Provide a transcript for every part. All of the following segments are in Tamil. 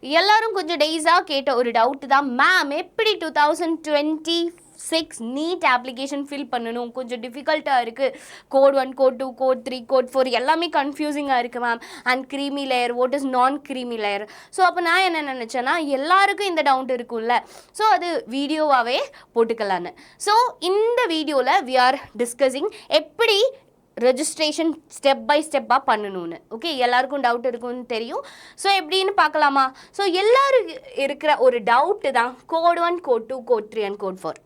எல்லாரும் கொஞ்சம் டேஸாக கேட்ட ஒரு டவுட் தான், மேம் எப்படி 2026 நீட் அப்ளிகேஷன் ஃபில் பண்ணணும், கொஞ்சம் டிஃபிகல்ட்டாக இருக்குது, கோட் 1 கோட் 2 கோட் 3 கோட் 4 எல்லாமே கன்ஃபியூசிங்காக இருக்குது ma'am, and creamy layer what is non creamy layer. So அப்போ நான் என்ன நினச்சேன்னா, எல்லாருக்கும் இந்த டவுட் இருக்கும்ல, ஸோ அது வீடியோவாகவே போட்டுக்கலான்னு. ஸோ இந்த வீடியோவில் வி ஆர் டிஸ்கஸிங் எப்படி ரெஜிஸ்ட்ரேஷன் ஸ்டெப் பை ஸ்டெப்பாக பண்ணணும்னு. ஓகே, எல்லாருக்கும் டவுட் இருக்குன்னு தெரியும். ஸோ எப்படின்னு பார்க்கலாமா? ஸோ எல்லாரும் இருக்கிற ஒரு டவுட்டு தான் code 1 code 2 code 3 and code 4.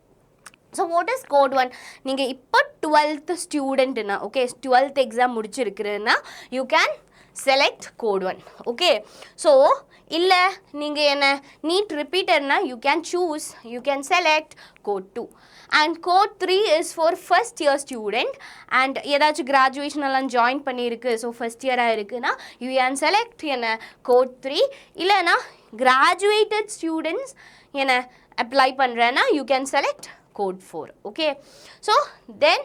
So what is code 1? நீங்கள் இப்போ 12th ஸ்டூடெண்ட்னா, ஓகே 12th எக்ஸாம் முடிச்சிருக்கிறதுனா you can select code 1. Okay, so இல்லை நீங்கள் என்ன நீட் ரிப்பீட்டர்னா you can choose, you can select code 2. And code 3 is for first year student and ஏதாச்சும் கிராஜுவேஷன் எல்லாம் ஜாயின் பண்ணியிருக்கு, ஸோ ஃபர்ஸ்ட் இயராக இருக்குன்னா யூ கேன் செலக்ட் என்ன கோட் 3. இல்லைனா கிராஜுவேட்டட் ஸ்டூடெண்ட்ஸ் என்ன அப்ளை பண்ணுறேன்னா you can select code 4. Okay, so then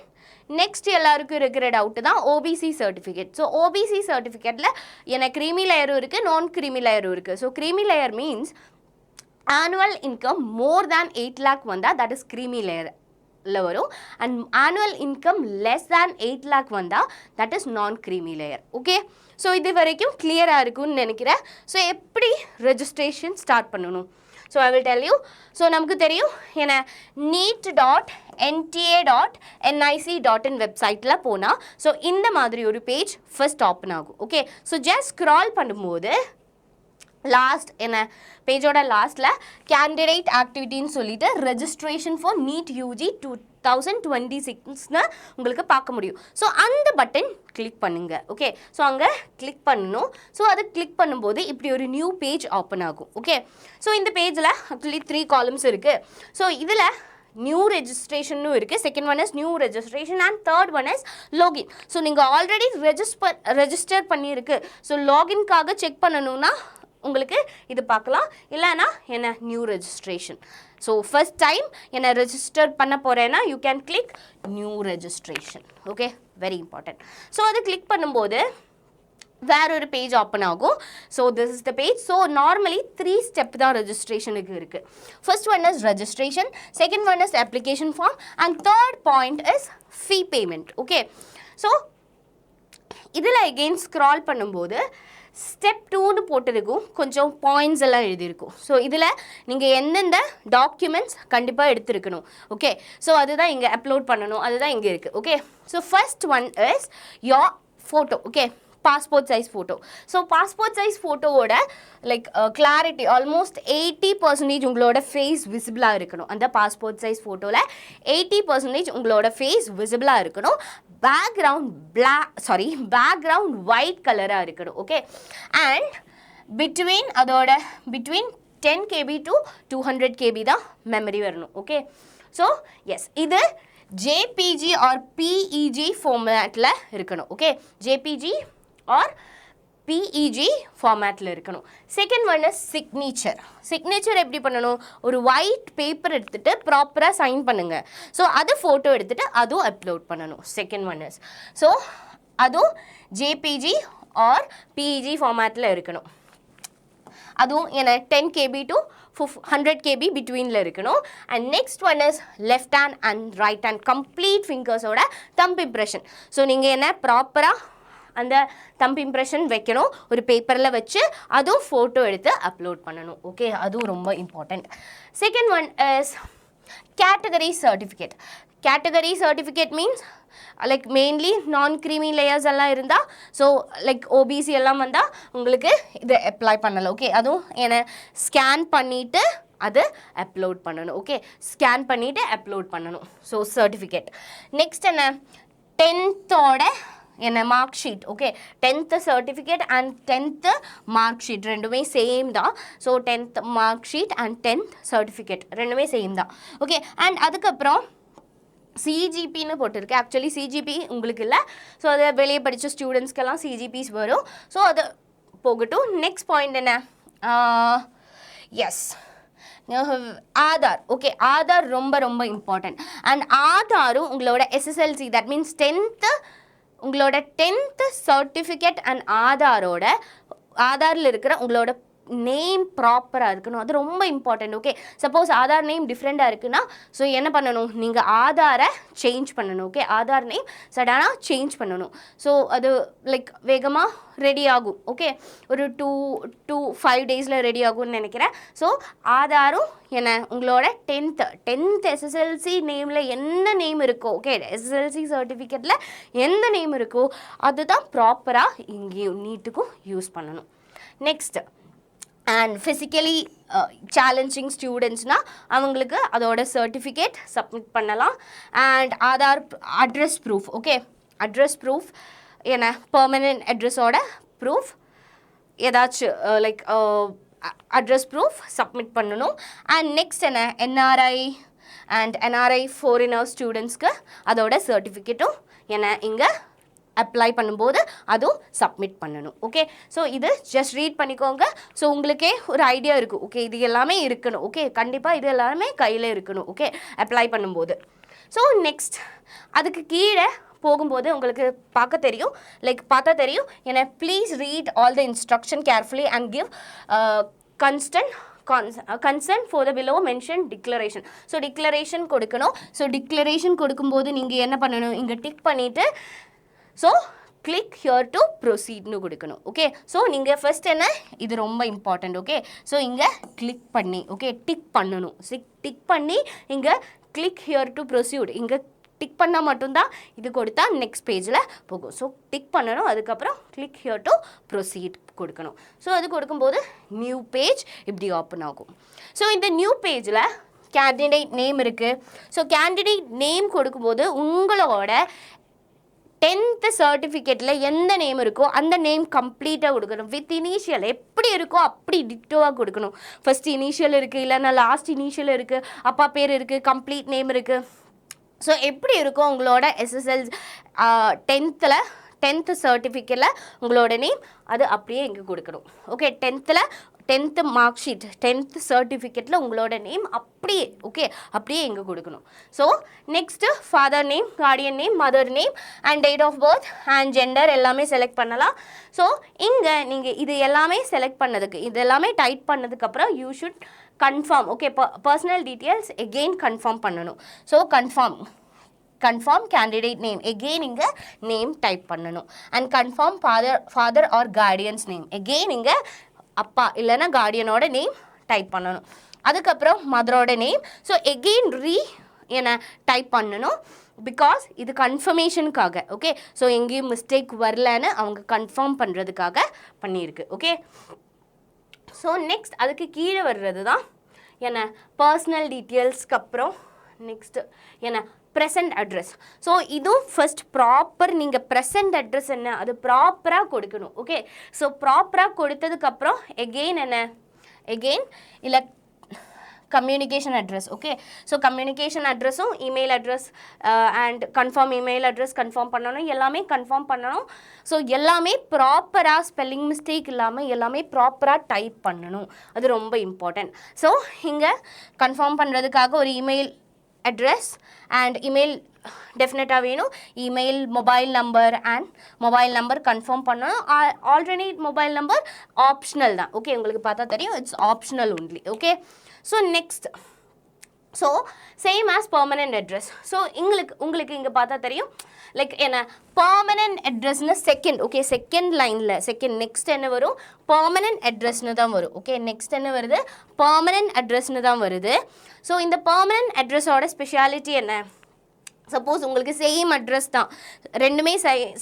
next எல்லாருக்கும் இருக்கிற டவுட்டு தான் ஓபிசி சர்டிஃபிகேட். ஸோ ஓபிசி சர்டிஃபிகேட்டில் எனக்கு க்ரீமி லேயரும் இருக்குது, நான் க்ரீமி லேயரும் இருக்குது. So creamy layer means annual income more than 8 lakh வந்தால் தட் இஸ் க்ரீமி லேயரில் வரும். And annual income less than 8 lakh வந்தால் that is non creamy layer. Okay, so இது வரைக்கும் கிளியராக இருக்குன்னு நினைக்கிறேன். ஸோ எப்படி ரெஜிஸ்ட்ரேஷன் ஸ்டார்ட் பண்ணணும்? So I will tell you. So நமக்கு தெரியும் என்ன neet.nta.nic.in வெப்சைட்டில் போனால் ஸோ இந்த மாதிரி ஒரு பேஜ் ஃபர்ஸ்ட் ஓப்பன் ஆகும். ஓகே, ஸோ ஜஸ்ட் ஸ்க்ரால் பண்ணும்போது லாஸ்ட் என்ன பேஜோட லாஸ்ட்டில் கேண்டிடேட் ஆக்டிவிட்டின்னு சொல்லிட்டு ரெஜிஸ்ட்ரேஷன் ஃபார் நீட் யூஜி 2026ன்னு உங்களுக்கு பார்க்க முடியும். ஸோ அந்த பட்டன் கிளிக் பண்ணுங்க. ஓகே, ஸோ அங்கே கிளிக் பண்ணணும். ஸோ அதை கிளிக் பண்ணும்போது இப்படி ஒரு நியூ பேஜ் ஓப்பன் ஆகும். ஓகே, ஸோ இந்த பேஜில் ஆக்சுவலி 3 columns இருக்குது. ஸோ இதில் நியூ ரெஜிஸ்ட்ரேஷனும் இருக்குது, second one is new registration and third one is login. So நீங்கள் ஆல்ரெடி ரெஜிஸ்டர் பண்ணியிருக்கு, ஸோ லாகின்காக செக் பண்ணணும்னா உங்களுக்கு இது பார்க்கலாம். இல்லைனா என்ன new registration. So first time என்ன ரெஜிஸ்டர் பண்ண போகிறேன்னா you can click new registration. Okay, very important. So அது கிளிக் பண்ணும்போது வேற ஒரு பேஜ் ஓப்பன் ஆகும். So this is the page. So normally 3 step தான் ரெஜிஸ்ட்ரேஷனுக்கு இருக்குது. First one is registration, second one is application form and third point is fee payment. Okay, so இதில் எகெயின் ஸ்க்ரால் பண்ணும்போது ஸ்டெப் 2ன்னு போட்டிருக்கும், கொஞ்சம் பாயிண்ட்ஸ் எல்லாம் எழுதியிருக்கும். ஸோ இதில் நீங்கள் எந்தெந்த டாக்குமெண்ட்ஸ் கண்டிப்பாக எடுத்துருக்கணும். ஓகே, ஸோ அதுதான் இங்கே அப்லோட் பண்ணணும், அதுதான் இங்கே இருக்குது. Okay, so first one is your photo. Okay, passport size photo. So passport size ஃபோட்டோவோட லைக் கிளாரிட்டி ஆல்மோஸ்ட் 80% உங்களோட ஃபேஸ் விசிபிளாக இருக்கணும். அந்த பாஸ்போர்ட் சைஸ் ஃபோட்டோவில் 80% உங்களோட ஃபேஸ் விசிபிளாக இருக்கணும். பேக்ரவுண்ட் ஒயிட் கலராக இருக்கணும். Okay, and between 10 KB to 200 KB தான் மெமரி வரணும். ஓகே, ஸோ எஸ் இது JPG ஆர் PEG ஃபார்மேட்டில் இருக்கணும். ஓகே, JPG ஆர் PEG ஃபார்மேட்டில் இருக்கணும். செகண்ட் ஒன் இஸ் சிக்னேச்சர் எப்படி பண்ணணும்? ஒரு ஒயிட் பேப்பர் எடுத்துகிட்டு ப்ராப்பராக சைன் பண்ணுங்கள். ஸோ அது ஃபோட்டோ எடுத்துகிட்டு அதுவும் அப்லோட் பண்ணணும். செகண்ட் ஒன் இஸ் ஸோ அதுவும் JPG ஆர் PEG ஃபார்மேட்டில் இருக்கணும். அதுவும் என்ன 10 KB to 100 KB பிட்வீனில் இருக்கணும். And next one is left hand and right hand complete ஃபிங்கர்ஸோட தம்ப் இம்ப்ரெஷன். ஸோ நீங்கள் என்ன ப்ராப்பராக அந்த தம்ப் இம்ப்ரெஷன் வைக்கணும், ஒரு பேப்பரில் வச்சு அதுவும் ஃபோட்டோ எடுத்து அப்லோட் பண்ணணும். ஓகே, அதுவும் ரொம்ப important. Second one is category certificate means like mainly நான் க்ரீமி லேயர்ஸ் எல்லாம் இருந்தால், ஸோ லைக் ஓபிசி எல்லாம் வந்தால் உங்களுக்கு இதை அப்ளை பண்ணலாம். ஓகே, அதுவும் என்ன ஸ்கேன் பண்ணிவிட்டு அது அப்லோட் பண்ணணும். ஓகே, ஸ்கேன் பண்ணிவிட்டு அப்லோட் பண்ணணும். So certificate. நெக்ஸ்ட் என்ன 10th என்ன mark sheet. Okay, 10th certificate and 10th mark sheet ரெண்டுமே சேம் தான். So 10th mark sheet and 10th certificate ரெண்டுமே சேம் தான். ஓகே, அண்ட் அதுக்கப்புறம் CGPன்னு போட்டிருக்கு. ஆக்சுவலி CGP உங்களுக்கு இல்லை, ஸோ அதை வெளியே படித்த ஸ்டூடெண்ட்ஸ்க்கெல்லாம் CGPs வரும். ஸோ அது போகட்டும். நெக்ஸ்ட் பாயிண்ட் என்ன? எஸ் ஆதார். ஓகே, ஆதார் ரொம்ப ரொம்ப இம்பார்ட்டன்ட். அண்ட் ஆதாரும் உங்களோட SSLC தட் மீன்ஸ் 10th உங்களோட 10th சர்டிஃபிகேட் அண்ட் ஆதாரில் இருக்கிற உங்களோட நேம் ப்ராப்பராக இருக்கணும். அது ரொம்ப important. Okay, suppose Aadhaar name டிஃப்ரெண்ட்டாக இருக்குன்னா ஸோ என்ன பண்ணணும், நீங்கள் ஆதாரை சேஞ்ச் பண்ணணும். ஓகே, ஆதார் நேம் சடனாக சேஞ்ச் பண்ணணும். ஸோ அது லைக் வேகமாக ரெடி ஆகும். ஓகே, ஒரு 2-5 டேஸில் ரெடி ஆகும்னு நினைக்கிறேன். ஸோ ஆதாரும் என்ன உங்களோட டென்த் எஸ்எஸ்எல்சி நேமில் என்ன நேம் இருக்கோ, ஓகே, எஸ்எஸ்எல்சி சர்டிஃபிகேட்டில் எந்த நேம் இருக்கோ அதுதான் ப்ராப்பராக இங்கேயும் நீட்டுக்கும் யூஸ் பண்ணணும். நெக்ஸ்ட், அண்ட் ஃபிசிக்கலி சேலஞ்சிங் ஸ்டூடெண்ட்ஸ்னால் அவங்களுக்கு அதோட சர்டிஃபிகேட் சப்மிட் பண்ணலாம். And Aadhaar address proof, okay, address proof என்ன பெர்மனன்ட் அட்ரஸோட ப்ரூஃப் ஏதாச்சும் லைக் அட்ரஸ் ப்ரூஃப் சப்மிட் பண்ணணும். அண்ட் நெக்ஸ்ட் என்ன என்ஆர்ஐ ஃபாரினர் ஸ்டூடெண்ட்ஸ்க்கு அதோட சர்டிஃபிகேட்டும் என்ன இங்கே அப்ளை பண்ணும்போது அதுவும் சப்மிட் பண்ணணும். ஓகே, ஸோ இது ஜஸ்ட் ரீட் பண்ணிக்கோங்க. ஸோ உங்களுக்கே ஒரு ஐடியா இருக்கும். ஓகே, இது எல்லாமே இருக்கணும். ஓகே, கண்டிப்பாக இது எல்லாமே கையில் இருக்கணும். ஓகே, அப்ளை பண்ணும்போது. ஸோ நெக்ஸ்ட் அதுக்கு கீழே போகும்போது உங்களுக்கு பார்த்தா தெரியும் ஏன்னா please read all the instruction carefully and give consent for the below mentioned declaration. So declaration கொடுக்கணும். ஸோ டிக்ளரேஷன் கொடுக்கும்போது நீங்கள் என்ன பண்ணணும், இங்கே டிக் பண்ணிவிட்டு ஸோ கிளிக் ஹியர் டு ப்ரொசீட்னு கொடுக்கணும். ஓகே, ஸோ நீங்கள் ஃபர்ஸ்ட் என்ன, இது ரொம்ப இம்பார்ட்டண்ட். ஓகே, ஸோ இங்கே கிளிக் பண்ணி ஓகே டிக் பண்ணணும். டிக் பண்ணி இங்கே கிளிக் ஹியர் டு ப்ரொசீட் இங்கே டிக் பண்ணால் மட்டும்தான் இது கொடுத்தா நெக்ஸ்ட் பேஜில் போகும். ஸோ டிக் பண்ணணும், அதுக்கப்புறம் கிளிக் ஹியர் டு ப்ரொசீட் கொடுக்கணும். ஸோ அது கொடுக்கும்போது நியூ பேஜ் இப்படி ஓப்பன் ஆகும். ஸோ இந்த நியூ பேஜில் கேண்டிடேட் நேம் இருக்குது. ஸோ கேண்டிடேட் நேம் கொடுக்கும்போது உங்களோட 10th சர்டிஃபிகேட்டில் எந்த நேம் இருக்கோ அந்த நேம் கம்ப்ளீட்டாக கொடுக்கணும். வித் இனிஷியல் எப்படி இருக்கோ அப்படி டிக்டோவாக கொடுக்கணும். ஃபர்ஸ்ட் இனிஷியல் இருக்குது, இல்லைன்னா லாஸ்ட் இனிஷியல் இருக்குது, அப்பா பேர் இருக்குது, கம்ப்ளீட் நேம் இருக்குது. ஸோ எப்படி இருக்கோ உங்களோட எஸ்எஸ்எல் 10th சர்டிஃபிகேட்டில் உங்களோட நேம் அது அப்படியே இங்கே கொடுக்கணும். Okay, 10th mark sheet 10th சர்டிஃபிகேட்டில் உங்களோட நேம் அப்படியே இங்கே கொடுக்கணும். So next father name, guardian name, mother name and date of birth and gender எல்லாமே செலக்ட் பண்ணலாம். ஸோ இங்கே நீங்கள் இது எல்லாமே செலக்ட் பண்ணதுக்கு இது எல்லாமே டைப் பண்ணதுக்கப்புறம் you should confirm. Okay, personal details again confirm பண்ணணும். So confirm candidate name again இங்கே நேம் டைப் பண்ணணும். And confirm father or guardian's name again இங்கே அப்பா இல்லைன்னா கார்டியனோட நேம் டைப் பண்ணணும். அதுக்கப்புறம் மதரோட நேம் ஸோ எகெயின் என்ன டைப் பண்ணணும். பிகாஸ் இது கன்ஃபர்மேஷனுக்காக. ஓகே, ஸோ எங்கேயும் மிஸ்டேக் வரலன்னு அவங்க கன்ஃபார்ம் பண்ணுறதுக்காக பண்ணியிருக்கு. ஓகே, ஸோ நெக்ஸ்ட் அதுக்கு கீழே வர்றது தான் என்ன பர்சனல் டீட்டெயில்ஸ்க்கு அப்புறம் நெக்ஸ்ட்டு என்ன ப்ரெசன்ட் அட்ரஸ். ஸோ இதுவும் ஃபர்ஸ்ட் ப்ராப்பர் நீங்கள் ப்ரெசன்ட் அட்ரஸ் என்ன அது ப்ராப்பராக கொடுக்கணும். ஓகே, ஸோ ப்ராப்பராக கொடுத்ததுக்கப்புறம் எகெயின் இல்லை communication address. Okay, so communication அட்ரஸும் email address and confirm email address confirm பண்ணணும், எல்லாமே கன்ஃபார்ம் பண்ணணும். ஸோ எல்லாமே ப்ராப்பராக ஸ்பெல்லிங் மிஸ்டேக் இல்லாமல் எல்லாமே ப்ராப்பராக டைப் பண்ணணும். அது ரொம்ப இம்பார்ட்டன்ட். ஸோ இங்கே கன்ஃபார்ம் பண்ணுறதுக்காக ஒரு இமெயில் அட்ரஸ் அண்ட் இமெயில் டெஃபினட்டாக வேணும். இமெயில், மொபைல் நம்பர் கன்ஃபார்ம் பண்ணணும். ஆல்டர்னேட் மொபைல் நம்பர் ஆப்ஷனல் தான். ஓகே, உங்களுக்கு பார்த்தா தெரியும் it's optional only. Okay, so next so same as permanent address. So உங்களுக்கு இங்கே பார்த்தா தெரியும் லைக் என்ன பர்மனன்ட் அட்ரஸ்னு செகண்ட் லைனில் நெக்ஸ்ட் என்ன வரும், பர்மனன்ட் அட்ரஸ்னு தான் வரும். ஓகே, நெக்ஸ்ட் என்ன வருது, பர்மனன்ட் அட்ரஸ்னு தான் வருது. ஸோ இந்த பர்மனன்ட் அட்ரஸோட ஸ்பெஷாலிட்டி என்ன, சப்போஸ் உங்களுக்கு சேம் அட்ரஸ் தான், ரெண்டுமே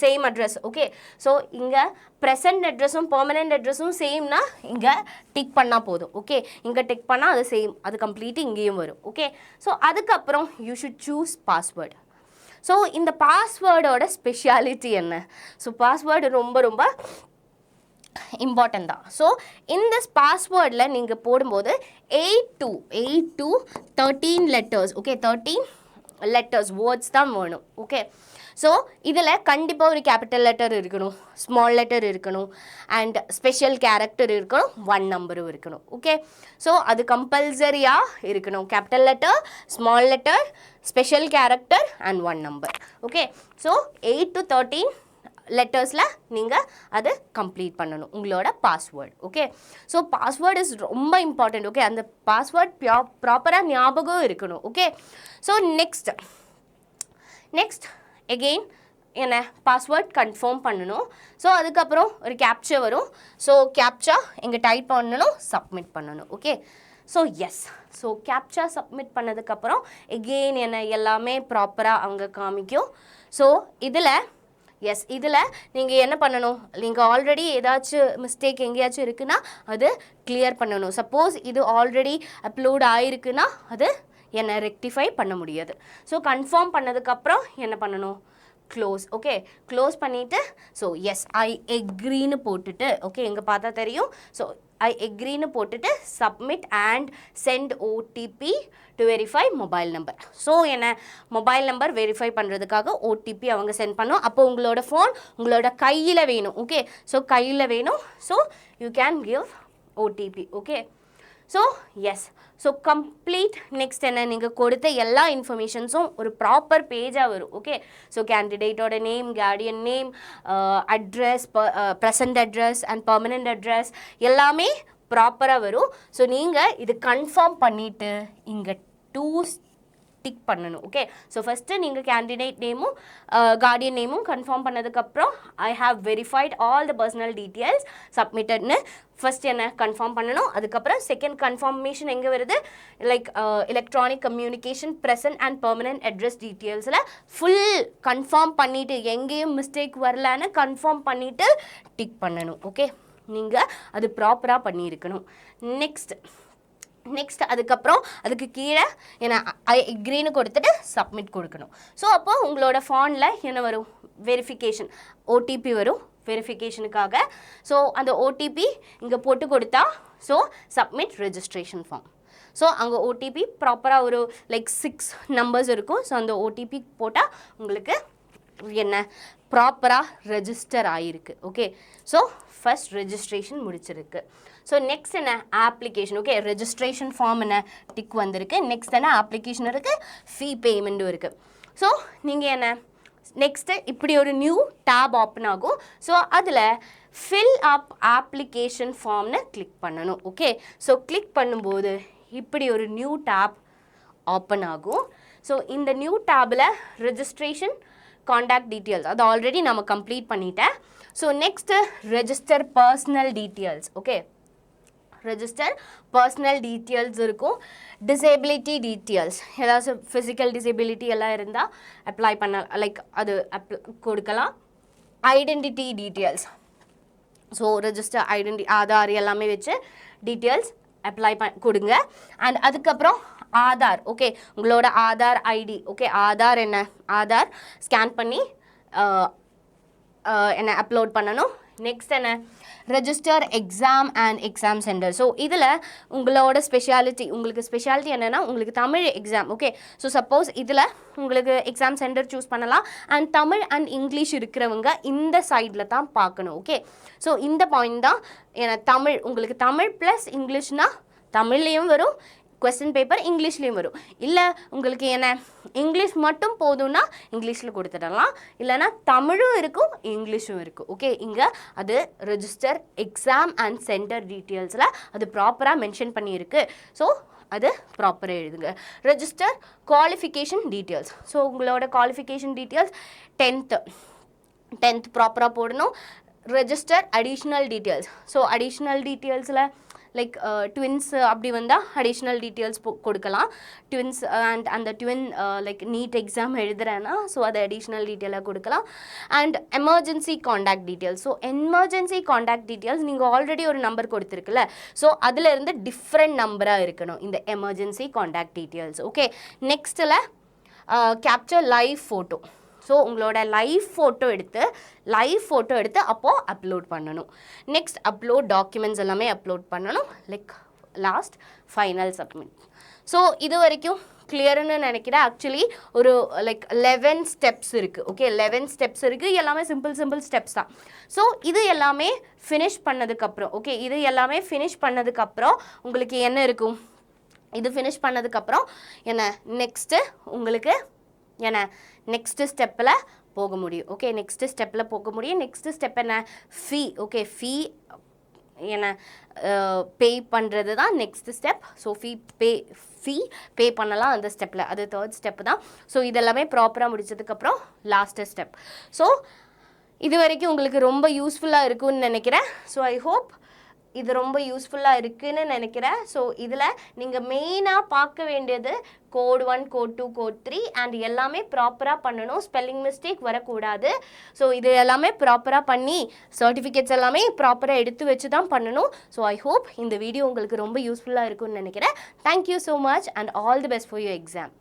சேம் அட்ரஸ். ஓகே, ஸோ இங்கே ப்ரெசன்ட் அட்ரஸும் பர்மனெண்ட் அட்ரஸும் சேம்னா இங்கே டிக் பண்ணால் போதும். ஓகே, இங்கே டிக் பண்ணால் அது சேம், அது கம்ப்ளீட்டு இங்கேயும் வரும். ஓகே, ஸோ அதுக்கப்புறம் you should choose password. So இந்த பாஸ்வேர்டோட ஸ்பெஷாலிட்டி என்ன, ஸோ பாஸ்வேர்டு ரொம்ப ரொம்ப இம்பார்ட்டன்ட் தான். ஸோ இந்த பாஸ்வேர்டில் நீங்கள் போடும்போது 8 to 13 letters. Okay, 13 letters words தான் வேணும். ஓகே, ஸோ இதில் கண்டிப்பாக ஒரு கேபிட்டல் லெட்டர் இருக்கணும், ஸ்மால் லெட்டர் இருக்கணும் அண்ட் ஸ்பெஷல் கேரக்டர் இருக்கணும், 1 நம்பரும் இருக்கணும். ஓகே, ஸோ அது கம்பல்சரியாக இருக்கணும். Capital letter, small letter, special character and 1 number. Okay, so 8 to 13 லெட்டர்ஸில் நீங்கள் அது கம்ப்ளீட் பண்ணணும் உங்களோட password. Okay, so password is ரொம்ப இம்பார்ட்டண்ட். ஓகே, அந்த பாஸ்வேர்ட் ப்ராப்பராக ஞாபகம் இருக்கணும். ஓகே, ஸோ நெக்ஸ்ட் எகெயின் என்ன பாஸ்வேர்ட் கன்ஃபார்ம் பண்ணணும். ஸோ அதுக்கப்புறம் ஒரு கேப்ச்சா வரும். ஸோ கேப்ச்சா இங்கே டைப் பண்ணணும், சப்மிட் பண்ணணும். Okay, so yes, so captcha submit பண்ணதுக்கப்புறம் எகெயின் என்ன எல்லாமே ப்ராப்பராக அவங்க காமிக்கும். ஸோ இதில் நீங்கள் என்ன பண்ணணும், நீங்கள் ஆல்ரெடி ஏதாச்சும் மிஸ்டேக் எங்கேயாச்சும் இருக்குன்னா அது கிளியர் பண்ணணும். சப்போஸ் இது ஆல்ரெடி அப்லோட் ஆகிருக்குன்னா அது என்ன ரெக்டிஃபை பண்ண முடியாது. ஸோ கன்ஃபார்ம் பண்ணதுக்கப்புறம் என்ன பண்ணணும், க்ளோஸ். ஓகே, க்ளோஸ் பண்ணிவிட்டு ஸோ எஸ் ஐ எக்ரின்னு போட்டுட்டு, ஓகே இங்கே பார்த்தா தெரியும். ஸோ ஐ எக்ரின்னு போட்டுட்டு submit and send OTP to verify mobile number. So என்ன மொபைல் நம்பர் வெரிஃபை பண்ணுறதுக்காக ஓடிபி அவங்க சென்ட் பண்ணோம். அப்போ உங்களோட ஃபோன் உங்களோட கையில் வேணும். ஓகே, ஸோ கையில் வேணும். So you can give OTP. Okay, so yes, so complete. Next என்ன, நீங்கள் கொடுத்த எல்லா இன்ஃபர்மேஷன்ஸும் ஒரு ப்ராப்பர் பேஜாக வரும். ஓகே, ஸோ கேண்டிடேட்டோட name, guardian name, address, present address and permanent address எல்லாமே ப்ராப்பராக வரும். ஸோ நீங்கள் இது கன்ஃபார்ம் பண்ணிவிட்டு இங்கே 2 டிக் பண்ணணும். ஓகே, ஸோ ஃபஸ்ட்டு நீங்கள் கேண்டிடேட் நேமும் கார்டியன் நேமும் கன்ஃபார்ம் பண்ணதுக்கப்புறம் I have verified all the personal details சப்மிட்டட்னு ஃபஸ்ட் என்ன கன்ஃபார்ம் பண்ணணும். அதுக்கப்புறம் செகண்ட் கன்ஃபர்மேஷன் எங்கே வருது, like electronic communication present and permanent address டீட்டெயில்ஸில் ஃபுல் கன்ஃபார்ம் பண்ணிவிட்டு எங்கேயும் மிஸ்டேக் வரலான்னு கன்ஃபார்ம் பண்ணிவிட்டு டிக் பண்ணணும். ஓகே, நீங்கள் அது ப்ராப்பராக பண்ணியிருக்கணும். நெக்ஸ்ட் அதுக்கப்புறம் அதுக்கு கீழே என்ன ஐ எக்ரின்னு கொடுத்துட்டு சப்மிட் கொடுக்கணும். ஸோ அப்போ உங்களோட ஃபோனில் என்ன வரும், வெரிஃபிகேஷன் ஓடிபி வரும் வெரிஃபிகேஷனுக்காக. ஸோ அந்த ஓடிபி இங்கே போட்டு கொடுத்தா so submit registration form. So அங்கே ஓடிபி ப்ராப்பராக ஒரு லைக் 6 நம்பர்ஸ் இருக்கும். ஸோ அந்த ஓடிபி போட்டால் உங்களுக்கு என்ன ப்ராப்பராக ரெஜிஸ்டர் ஆகிருக்கு. ஓகே, ஸோ ஃபஸ்ட் ரெஜிஸ்ட்ரேஷன் முடிச்சிருக்கு. ஸோ நெக்ஸ்ட் என்ன அப்ளிகேஷன். ஓகே, ரெஜிஸ்ட்ரேஷன் ஃபார்ம் என்ன டிக் வந்திருக்கு. நெக்ஸ்ட் என்ன அப்ளிகேஷன் இருக்குது, ஃபீ பேமெண்ட்டும் இருக்குது. ஸோ நீங்கள் என்ன நெக்ஸ்ட்டு இப்படி ஒரு நியூ டேப் ஓப்பன் ஆகும். ஸோ அதில் ஃபில் அப் அப்ளிகேஷன் ஃபார்ம்னு கிளிக் பண்ணணும். ஓகே, ஸோ கிளிக் பண்ணும்போது இப்படி ஒரு நியூ டேப் ஓப்பன் ஆகும். ஸோ இந்த new table registration contact details அது ஆல்ரெடி நம்ம கம்ப்ளீட் பண்ணிட்டேன். So next register personal details. Okay, register personal details இருக்கும். டிசேபிலிட்டி டீட்டெயில்ஸ், ஏதாவது ஃபிசிக்கல் டிசேபிலிட்டி எல்லாம் இருந்தால் அப்ளை பண்ண லைக் அது கொடுக்கலாம். Identity details, so register identity Aadhaar எல்லாமே வச்சு டீட்டெயில்ஸ் அப்ளை கொடுங்க. அண்ட் அதுக்கப்புறம் ஆதார். ஓகே, உங்களோட ஆதார் ஐடி. ஓகே, ஆதார் என்ன ஆதார் ஸ்கேன் பண்ணி என்ன அப்லோட் பண்ணணும். நெக்ஸ்ட் என்ன register exam and exam centre. So இதில் உங்களோட உங்களுக்கு ஸ்பெஷாலிட்டி என்னென்னா உங்களுக்கு Tamil exam. Okay, so suppose இதில் உங்களுக்கு எக்ஸாம் சென்டர் சூஸ் பண்ணலாம். அண்ட் தமிழ் அண்ட் இங்கிலீஷ் இருக்கிறவங்க இந்த சைடில் தான் பார்க்கணும். ஓகே, ஸோ இந்த பாயிண்ட் தான் ஏன்னா தமிழ் உங்களுக்கு தமிழ் ப்ளஸ் இங்கிலீஷ்னால் தமிழ்லேயும் வரும், கொஸ்டின் பேப்பர் இங்கிலீஷ்லேயும் வரும். இல்லை உங்களுக்கு என்ன இங்கிலீஷ் மட்டும் போதும்னா இங்கிலீஷில் கொடுத்துடலாம், இல்லைனா தமிழும் இருக்கும் இங்கிலீஷும் இருக்கும். ஓகே, இங்கே அது ரெஜிஸ்டர் எக்ஸாம் அண்ட் சென்டர் டீட்டெயில்ஸில் அது ப்ராப்பராக மென்ஷன் பண்ணியிருக்கு. ஸோ அது ப்ராப்பராக எழுதுங்க. Register qualification details. ஸோ உங்களோட குவாலிஃபிகேஷன் டீட்டெயில்ஸ் 10th ப்ராப்பராக போடணும். Register additional details. So additional டீட்டெயில்ஸில் லைக் ட்வின்ஸ் அப்படி வந்தால் அடிஷ்னல் டீட்டெயில்ஸ் கொடுக்கலாம். ட்வின்ஸ் அண்ட் அந்த ட்வின் லைக் நீட் எக்ஸாம் எழுதுகிறேன்னா ஸோ அதை அடிஷ்னல் டீட்டெயிலாக கொடுக்கலாம். And emergency contact details. So emergency contact details நீங்கள் ஆல்ரெடி ஒரு நம்பர் கொடுத்துருக்குல்ல, ஸோ அதிலேருந்து டிஃப்ரெண்ட் நம்பராக இருக்கணும் இந்த எமர்ஜென்சி காண்டாக்ட் டீட்டெயில்ஸ். ஓகே, நெக்ஸ்ட்டில் கேப்சர் லைவ் ஃபோட்டோ. ஸோ உங்களோட லைவ் ஃபோட்டோ எடுத்து அப்போது அப்லோட் பண்ணணும். நெக்ஸ்ட் அப்லோட் டாக்குமெண்ட்ஸ் எல்லாமே அப்லோட் பண்ணணும். Like last final submit. So இது வரைக்கும் கிளியர்னு நினைக்கிறேன். ஆக்சுவலி ஒரு லைக் 11 ஸ்டெப்ஸ் இருக்குது. ஓகே, 11 ஸ்டெப்ஸ் இருக்குது. எல்லாமே சிம்பிள் ஸ்டெப்ஸ் தான். ஸோ இது எல்லாமே ஃபினிஷ் பண்ணதுக்கப்புறம் உங்களுக்கு என்ன இருக்கும், இது ஃபினிஷ் பண்ணதுக்கப்புறம் என்ன நெக்ஸ்ட்டு உங்களுக்கு என்ன நெக்ஸ்ட்டு ஸ்டெப்பில் போக முடியும். ஓகே, நெக்ஸ்ட்டு ஸ்டெப்பில் போக முடியும். நெக்ஸ்ட்டு ஸ்டெப் என்ன? ஃபீ. ஓகே, ஃபீ என்ன பே பண்ணுறது தான் நெக்ஸ்ட் ஸ்டெப். ஸோ ஃபீ பே பண்ணலாம் அந்த ஸ்டெப்பில், அது தேர்ட் ஸ்டெப்பு தான். ஸோ இதெல்லாமே ப்ராப்பராக முடிச்சதுக்கப்புறம் லாஸ்ட்டு ஸ்டெப். ஸோ இது வரைக்கும் உங்களுக்கு ரொம்ப யூஸ்ஃபுல்லாக இருக்கும்னு நினைக்கிறேன். ஸோ ஐ ஹோப் இது ரொம்ப யூஸ்ஃபுல்லாக இருக்குதுன்னு நினைக்கிறேன். ஸோ இதில் நீங்கள் மெயினாக பார்க்க வேண்டியது கோட் 1, கோட் 2, கோட் 3 அண்ட் எல்லாமே ப்ராப்பராக பண்ணணும். ஸ்பெல்லிங் மிஸ்டேக் வரக்கூடாது. ஸோ இது எல்லாமே ப்ராப்பராக பண்ணி சர்டிஃபிகேட்ஸ் எல்லாமே ப்ராப்பராக எடுத்து வச்சு தான் பண்ணணும். ஸோ ஐ ஹோப் இந்த வீடியோ உங்களுக்கு ரொம்ப யூஸ்ஃபுல்லாக இருக்கும்னு நினைக்கிறேன். Thank you so much and all the best for your exam.